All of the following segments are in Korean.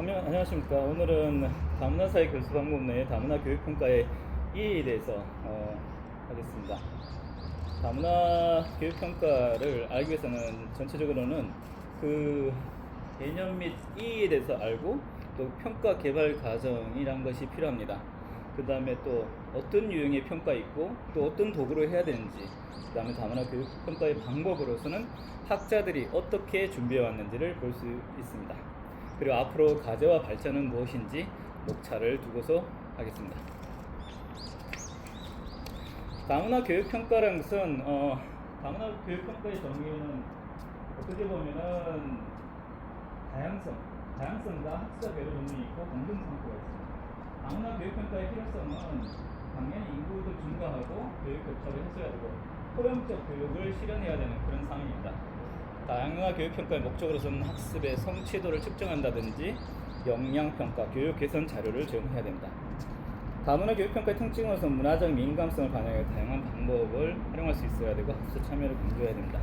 안녕하십니까. 오늘은 다문화사회 교수 방법 내 다문화 교육평가의 이해에 대해서 하겠습니다. 다문화 교육평가를 알기 위해서는 전체적으로는 그 개념 및 이해에 대해서 알고 또 평가 개발 과정이란 것이 필요합니다. 그 다음에 또 어떤 유형의 평가 있고 또 어떤 도구로 해야 되는지, 그 다음에 다문화 교육평가의 방법으로서는 학자들이 어떻게 준비해 왔는지를 볼 수 있습니다. 그리고 앞으로 과제와 발전은 무엇인지 목차를 두고서 하겠습니다. 다문화 교육평가라는 것은 다문화 교육평가의 정의는 어떻게 보면은 다양성과 학습자 배려 정론이 있고 공정 상태가 있습니다. 다문화 교육평가의 필요성은 당연히 인구를 증가하고 교육 격차를 해소해야 되고 포용적 교육을 실현해야 되는 그런 상황입니다. 다양화 교육평가의 목적으로서는 학습의 성취도를 측정한다든지 역량평가, 교육 개선 자료를 제공해야 됩니다. 다문화 교육평가의 특징으로서는 문화적 민감성을 반영해 다양한 방법을 활용할 수 있어야 되고 학습 참여를 강조해야 됩니다.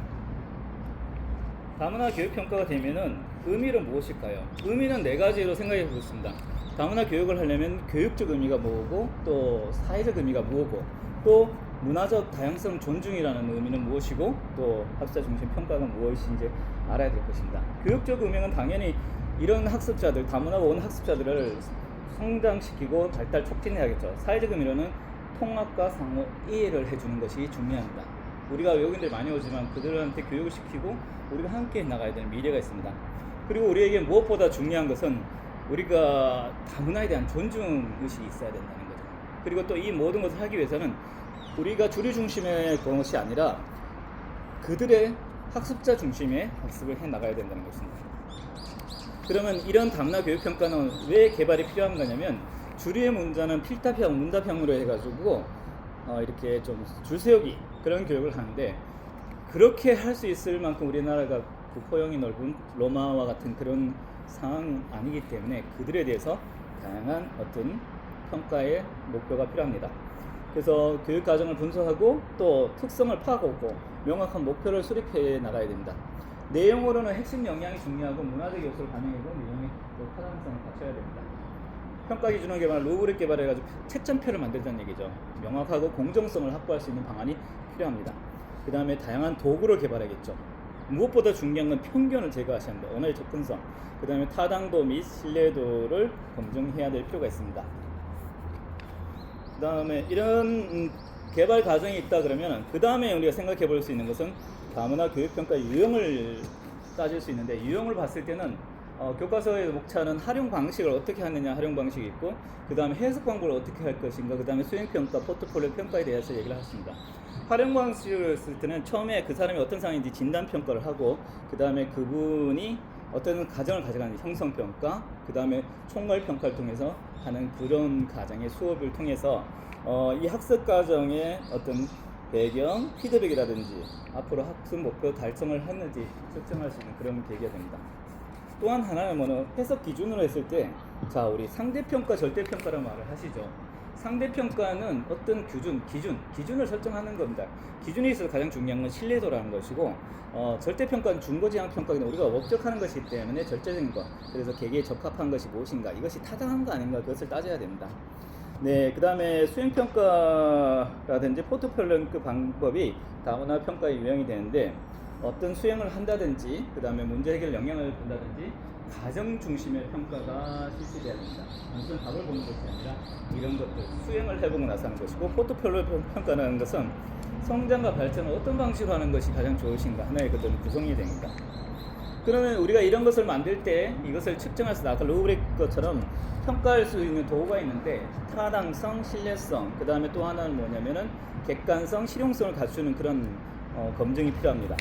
다문화 교육평가가 되면은 의미는 무엇일까요? 의미는 네 가지로 생각해 보겠습니다. 다문화 교육을 하려면 교육적 의미가 뭐고, 또 사회적 의미가 뭐고, 또 문화적 다양성 존중이라는 의미는 무엇이고, 또 학습자 중심 평가가 무엇인지 알아야 될 것입니다. 교육적 의미는 당연히 이런 학습자들, 다문화가 온 학습자들을 성장시키고 발달 촉진해야겠죠. 사회적 의미로는 통합과 상호 이해를 해주는 것이 중요합니다. 우리가 외국인들 많이 오지만 그들한테 교육을 시키고 우리가 함께 나가야 되는 미래가 있습니다. 그리고 우리에게 무엇보다 중요한 것은 우리가 다문화에 대한 존중의식이 있어야 된다는 거죠. 그리고 또 이 모든 것을 하기 위해서는 우리가 주류 중심의 것이 아니라 그들의 학습자 중심의 학습을 해 나가야 된다는 것입니다. 그러면 이런 다문화 교육평가는 왜 개발이 필요한 거냐면, 주류의 문자는 필답형, 문답형으로 해가지고 이렇게 좀 줄세우기 그런 교육을 하는데, 그렇게 할 수 있을 만큼 우리나라가 포용이 넓은 로마와 같은 그런 상황은 아니기 때문에 그들에 대해서 다양한 어떤 평가의 목표가 필요합니다. 그래서 교육 과정을 분석하고 또 특성을 파악하고 명확한 목표를 수립해 나가야 됩니다. 내용으로는 핵심 역량이 중요하고 문화적 요소를 반영하고 내용의 타당성을 갖춰야 됩니다. 평가 기준을 개발, 루브릭 개발해가지고 채점표를 만들자는 얘기죠. 명확하고 공정성을 확보할 수 있는 방안이 필요합니다. 그 다음에 다양한 도구를 개발하겠죠. 무엇보다 중요한 건 편견을 제거하셔야 합니다. 언어의 접근성, 그 다음에 타당도 및 신뢰도를 검증해야 될 필요가 있습니다. 그 다음에 이런 개발 과정이 있다 그러면 그 다음에 우리가 생각해 볼 수 있는 것은 다문화 교육평가의 유형을 따질 수 있는데, 유형을 봤을 때는 교과서의 목차는 활용 방식을 어떻게 하느냐, 활용 방식이 있고, 그 다음에 해석 방법을 어떻게 할 것인가, 그 다음에 수행평가, 포트폴리오 평가에 대해서 얘기를 하십니다. 활용 방식을 쓸 때는 처음에 그 사람이 어떤 상황인지 진단평가를 하고, 그 다음에 그분이 어떤 과정을 가져가는지 형성평가, 그 다음에 총괄평가를 통해서 하는 그런 과정의 수업을 통해서 이 학습 과정의 어떤 배경, 피드백이라든지 앞으로 학습 목표 달성을 했는지 측정할 수 있는 그런 계기가 됩니다. 또한 하나는 뭐는 해석 기준으로 했을 때, 자, 우리 상대평가, 절대평가라는 말을 하시죠. 상대평가는 어떤 기준을 설정하는 겁니다. 기준에 있어서 가장 중요한 건 신뢰도라는 것이고, 절대평가는 중고지향평가는 우리가 목적하는 것이기 때문에 절대적인 것, 그래서 계기에 적합한 것이 무엇인가, 이것이 타당한 거 아닌가, 그것을 따져야 됩니다. 네, 그 다음에 수행평가라든지 포트폴리오 방법이 다문화 평가의 유형이 되는데, 어떤 수행을 한다든지, 그 다음에 문제 해결 역량을 본다든지, 과정 중심의 평가가 실시돼야 됩니다. 단순 답을 보는 것이 아니라 이런 것들 수행을 해보고 나서 하는 것이고, 포트폴리오 평가라는 것은 성장과 발전을 어떤 방식으로 하는 것이 가장 좋으신가 하나의 그런 구성이 됩니다. 그러면 우리가 이런 것을 만들 때 이것을 측정할 수 있는, 아까 루브릭 것처럼 평가할 수 있는 도구가 있는데, 타당성, 신뢰성, 그 다음에 또 하나는 뭐냐면은 객관성, 실용성을 갖추는 그런 검증이 필요합니다.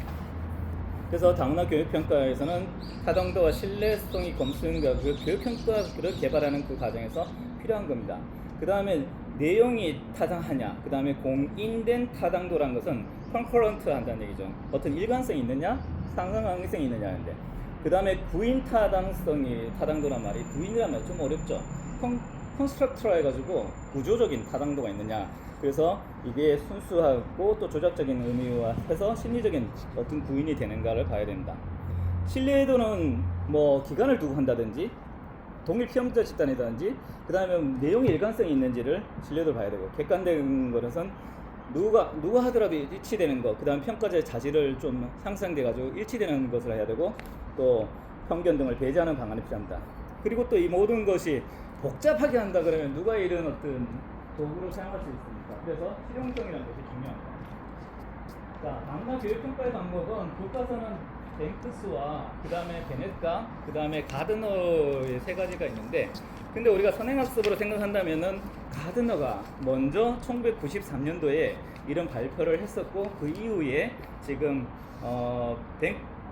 그래서 다문화 교육평가에서는 타당도와 신뢰성이 검증과 그 교육평가를 개발하는 그 과정에서 필요한 겁니다. 그 다음에 내용이 타당하냐, 그 다음에 공인된 타당도라는 것은 concurrent 한다는 얘기죠. 어떤 일관성이 있느냐, 상관관계성이 있느냐 하는데, 그 다음에 구인 타당도란 말이, 구인이란 말이 좀 어렵죠. 컨스트럭터라 해가지고 구조적인 타당도가 있느냐, 그래서 이게 순수하고 또 조작적인 의미와 해서 심리적인 어떤 구인이 되는가를 봐야 됩니다. 신뢰도는 뭐 기간을 두고 한다든지, 동일 피험자 집단이라든지 그 다음에 내용의 일관성이 있는지를 신뢰도를 봐야 되고, 객관적인 것은 누가 하더라도 일치되는 것, 그 다음 평가자의 자질을 좀 향상돼 가지고 일치되는 것을 해야 되고, 또 편견 등을 배제하는 방안이 필요합니다. 그리고 또 이 모든 것이 복잡하게 한다 그러면 누가 이런 어떤 도구를 사용할 수 있습니까? 그래서 실용성이라는 것이 중요합니다. 자, 다문화 교육평가의 방법은 교과서는 뱅크스와 그 다음에 베넷과 그 다음에 가드너의 세 가지가 있는데, 근데 우리가 선행학습으로 생각한다면은 가드너가 먼저 1993년도에 이런 발표를 했었고, 그 이후에 지금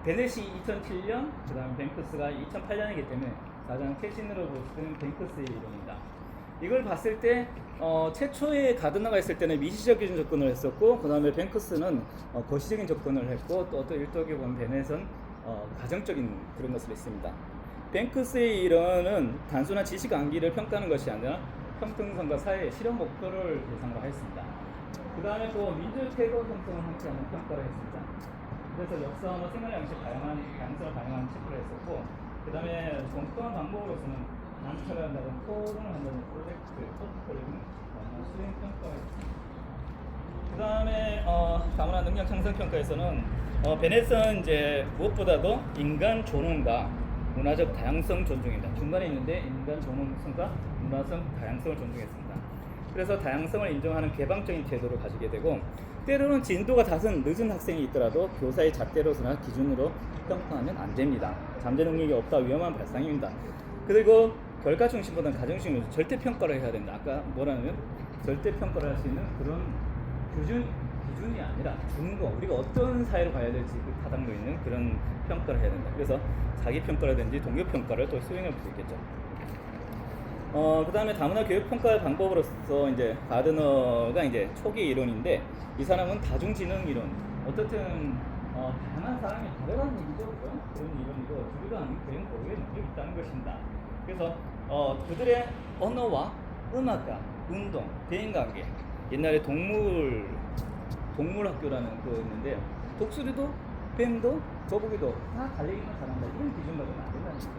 베넷이 2007년, 그 다음 뱅크스가 2008년이기 때문에 가장 최신으로 볼 수 있는 뱅크스의 이론입니다. 이걸 봤을 때 최초의 가드너가 있을 때는 미시적인 접근을 했었고, 그 다음에 뱅크스는 거시적인 접근을 했고, 또 어떤 일독에 보면 베넷은 가정적인 그런 것을 했습니다. 뱅크스의 이론은 단순한 지식 암기를 평가하는 것이 아니라 평등성과 사회의 실현 목표를 대상으로 했습니다. 그 다음에 또 민주적 태도 형성을 함께하는 평가를 했습니다. 그래서 역사, 언어, 생활 양식 다양성을 반영하는 체크를 했었고, 그 다음에 공평한 방법으로서는 단체를 한다든 토론을 한다든 프로젝트, 포트폴리오 등 수행 평가가 있습니다. 그 다음에 다문화 능력 향상 평가에서는 베넷은 이제 무엇보다도 인간 존엄과 문화적 다양성 존중입니다. 중간에 있는데 인간 존엄성과 문화적 다양성을 존중했습니다. 그래서 다양성을 인정하는 개방적인 태도를 가지게 되고, 때로는 진도가 다소 늦은 학생이 있더라도 교사의 잣대로서나 기준으로 평가하면 안 됩니다. 잠재 능력이 없다 위험한 발상입니다. 그리고 결과 중심보다는 가정 중심으로 절대 평가를 해야 된다. 아까 뭐라면 절대 평가를 할 수 있는 그런 기준이 아니라 준거, 우리가 어떤 사회로 가야 될지 그 타당도 있는 그런 평가를 해야 된다. 그래서 자기 평가라든지 동료 평가를 또 수행해 볼 수 있겠죠. 그 다음에 다문화 교육 평가 방법으로서 이제 가드너가 이제 초기 이론인데, 이 사람은 다중지능 이론, 어떻든 다양한 사람이 다르다는 얘기죠, 그죠? 그런 이론이고, 주류가 대응 고유의 능력이 있다는 것입니다. 그래서 그들의 언어와 음악과 운동, 대인관계, 옛날에 동물학교라는 거 있는데, 독수리도 뱀도 거북이도 다 달리기만 잘한다, 이런 기준 가지고는 안 된다는 거죠.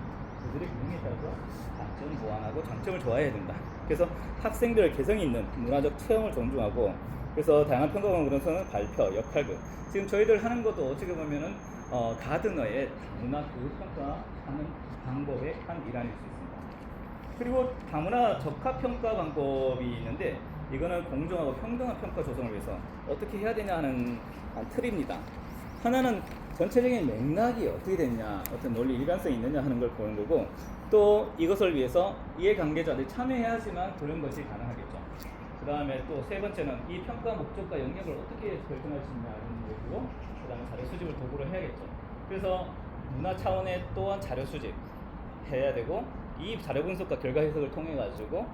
그들의 기능에 따라서 단점을 보완하고 장점을 좋아해야 된다. 그래서 학생들의 개성이 있는 문화적 체험을 존중하고, 그래서 다양한 평가 방법으로서는 발표, 역할극, 지금 저희들 하는 것도 어떻게 보면은 가드너의 다문화 교육 평가하는 방법의 한 일환일 수 있습니다. 그리고 다문화 적합 평가 방법이 있는데, 이거는 공정하고 평등한 평가 조성을 위해서 어떻게 해야 되냐 하는 틀입니다. 하나는 전체적인 맥락이 어떻게 됐냐, 어떤 논리 일관성이 있느냐 하는 걸 보는 거고, 또 이것을 위해서 이해관계자들이 참여해야지만 그런 것이 가능하겠죠. 그 다음에 또 세 번째는 이 평가 목적과 영역을 어떻게 결정할 수 있냐는 거고, 그 다음에 자료 수집을 도구로 해야겠죠. 그래서 문화 차원의 또한 자료 수집 해야 되고, 이 자료 분석과 결과 해석을 통해 가지고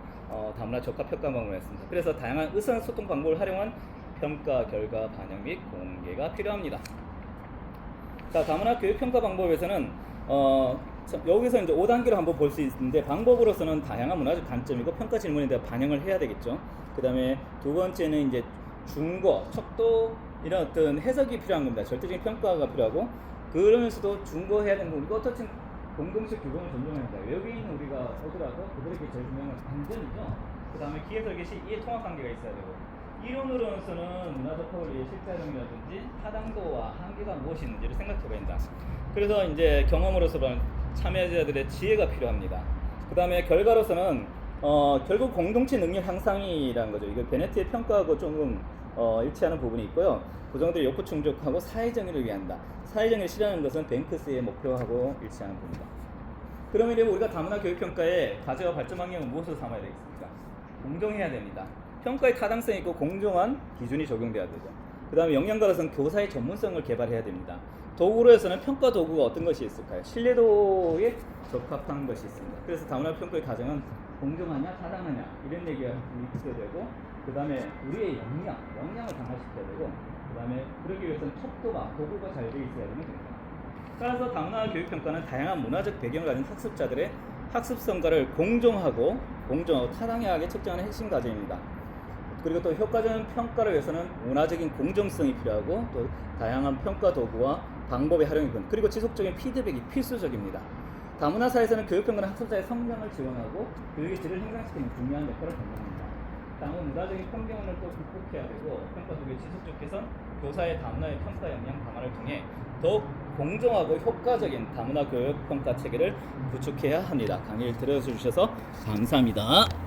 다문화 적합 평가 방법을 했습니다. 그래서 다양한 의사 소통 방법을 활용한 평가 결과 반영 및 공개가 필요합니다. 자, 다문화 교육 평가 방법에서는 여기서 이제 5단계로 한번 볼 수 있는데, 방법으로서는 다양한 문화적 관점이고 평가 질문에 대해 반영을 해야 되겠죠. 그 다음에 두 번째는 이제 중고, 척도, 이런 어떤 해석이 필요한 겁니다. 절대적인 평가가 필요하고, 그러면서도 중고해야 되는 거, 우리가 어떻든 공동식 규범을 존중해야 된다. 외국인 우리가 오더라도 그들에게 제일 중요한 건 안전이죠. 그 다음에 기회 설계 시 이해 통합 관계가 있어야 되고, 이론으로서는 문화적 파벌 위의 실제활용이라든지 타당도와 한계가 무엇이 있는지를 생각해봐야 된다. 그래서 이제 경험으로서는 참여자들의 지혜가 필요합니다. 그 다음에 결과로서는 결국 공동체 능력 향상이라는 거죠. 이거 베네트의 평가하고 조금 일치하는 부분이 있고요. 구성들의 욕구 충족하고 사회정의를 위한다. 사회정의를 실현하는 것은 뱅크스의 목표하고 일치하는 부분입니다. 그러면 우리가 다문화 교육평가의 과제와 발전 방향은 무엇으로 삼아야 되겠습니까? 공정해야 됩니다. 평가의 타당성이 있고 공정한 기준이 적용돼야 되죠. 그 다음에 역량가로서는 교사의 전문성을 개발해야 됩니다. 도구로 해서는 평가 도구가 어떤 것이 있을까요? 신뢰도에 적합한 것이 있습니다. 그래서 다문화 평가의 과정은 공정하냐, 타당하냐, 이런 얘기가 있어야 되고, 그 다음에 우리의 역량을 강화시켜야 되고, 그 다음에 그러기 위해서는 척도가, 도구가 잘 되어 있어야 되는 겁니다. 따라서 다문화 교육평가는 다양한 문화적 배경을 가진 학습자들의 학습 성과를 공정하고 타당하게 측정하는 핵심 과정입니다. 그리고 또 효과적인 평가를 위해서는 문화적인 공정성이 필요하고, 또 다양한 평가 도구와 방법의 활용이 필요합니다. 그리고 지속적인 피드백이 필수적입니다. 다문화사에서는 교육평가는 학습자의 성장을 지원하고 교육의 질을 향상시키는 중요한 역할을 담당합니다. 다음 문화적인 편견을 또 극복해야 되고 평가 도구의 지속적 개선, 교사의 다문화의 평가 역량 강화를 통해 더욱 공정하고 효과적인 다문화 교육 평가 체계를 구축해야 합니다. 강의를 들어주셔서 감사합니다.